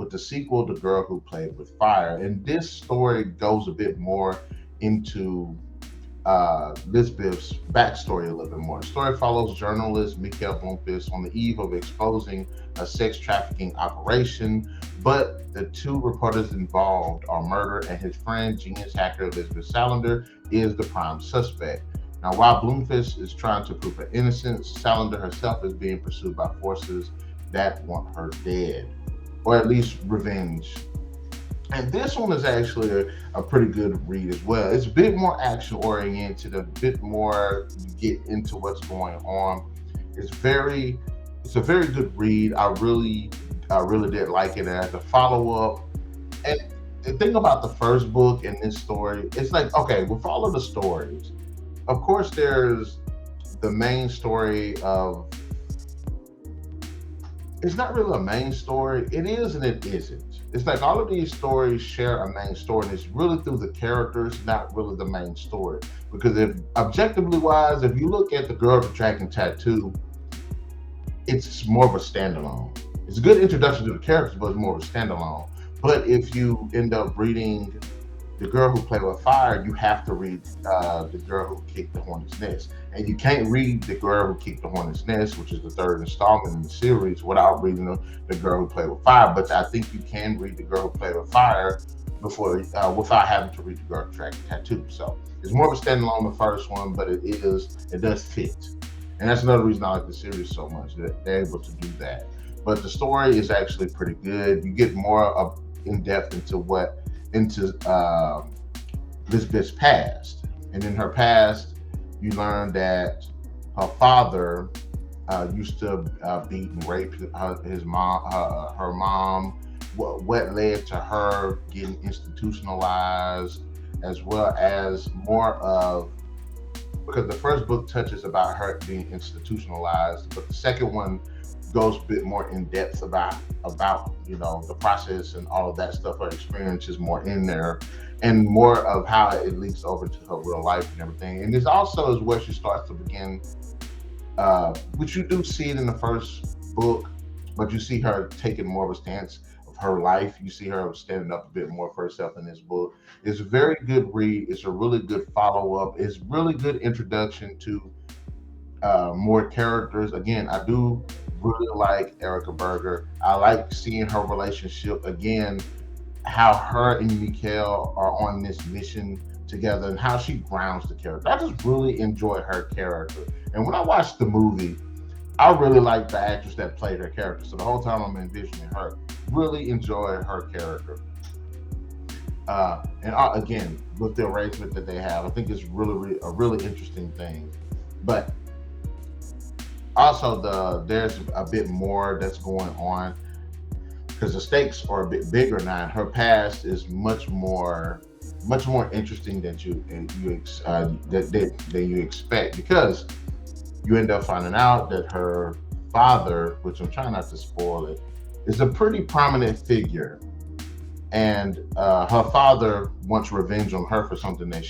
with the sequel, The Girl Who Played with Fire. And this story goes a bit more into Lisbeth's backstory a little bit more. The story follows journalist Mikael Blomkvist on the eve of exposing a sex trafficking operation, but the two reporters involved are murdered, and his friend, genius hacker Lisbeth Salander, is the prime suspect. Now, while Blomkvist is trying to prove her innocence, Salander herself is being pursued by forces that want her dead, or at least revenge. And this one is actually a pretty good read as well. It's a bit more action oriented, a bit more get into what's going on. It's a very good read. I really did like it as a follow up. And the thing about the first book and this story, it's like, okay, with all of the stories, of course, there's the main story of, it's not really a main story. It is and it isn't. It's like all of these stories share a main story, and it's really through the characters, not really the main story. Because if objectively wise, if you look at The Girl with the Dragon Tattoo, it's more of a standalone. It's a good introduction to the characters, but it's more of a standalone. But if you end up reading The Girl Who Played with Fire, you have to read The Girl Who Kicked the Hornet's Nest. And you can't read The Girl Who Kicked the Hornet's Nest, which is the third installment in the series, without reading The Girl Who Played with Fire. But I think you can read The Girl Who Played with Fire before without having to read The Girl Who Dragon Tattoo. So it's more of a standalone, the first one, but it does fit. And that's another reason I like the series so much, that they're able to do that. But the story is actually pretty good. You get more in depth into Lisbeth's past. And in her past, you learn that her father used to beat and rape her mom. What led to her getting institutionalized, as well as more of, because the first book touches about her being institutionalized, but the second one goes a bit more in depth about the process and all of that stuff. Her experience is more in there, and more of how it leaks over to her real life and everything. And this also is where she starts to begin, which you do see it in the first book, but you see her taking more of a stance of her life. You see her standing up a bit more for herself in this book. It's a very good read. It's a really good follow-up. It's really good introduction to more characters. Again, I do really like Erica Berger. I like seeing her relationship again, how her and Mikael are on this mission together, and how she grounds the character. I just really enjoy her character. And when I watched the movie, I really liked the actress that played her character. So the whole time I'm envisioning her, really enjoy her character. Again, with the arrangement that they have, I think it's really a really interesting thing. But also, there's a bit more that's going on, because the stakes are a bit bigger now. Her past is much more interesting than you expect, because you end up finding out that her father, which I'm trying not to spoil it, is a pretty prominent figure. And her father wants revenge on her for something that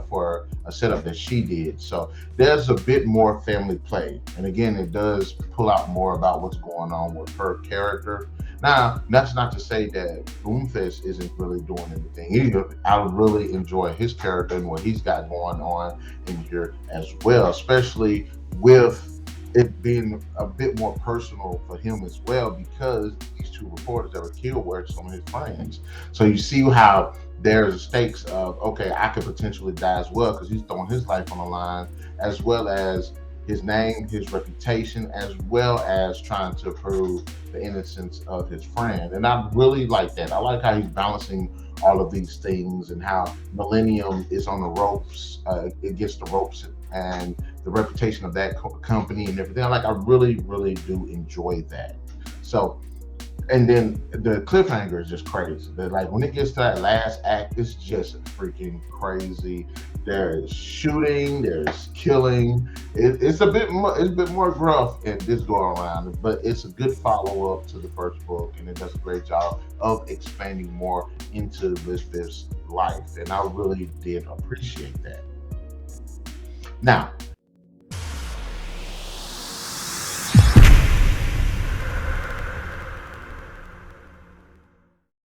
for a setup that she did. So there's a bit more family play. And again, it does pull out more about what's going on with her character. Now, that's not to say that Blomkvist isn't really doing anything either. I really enjoy his character and what he's got going on in here as well, especially with it being a bit more personal for him as well, because these two reporters that were killed were some of his friends. So you see how there's stakes of, okay, I could potentially die as well, because he's throwing his life on the line, as well as his name, his reputation, as well as trying to prove the innocence of his friend. And I really like that. I like how he's balancing all of these things, and how Millennium is on the ropes, against the ropes, and the reputation of that company and everything. I really do enjoy that. So, and then the cliffhanger is just crazy. When it gets to that last act, it's just freaking crazy. There's shooting, there's killing. It's a bit more gruff in this go around, but it's a good follow up to the first book, and it does a great job of expanding more into Lisbeth's life, and I really did appreciate that. Now,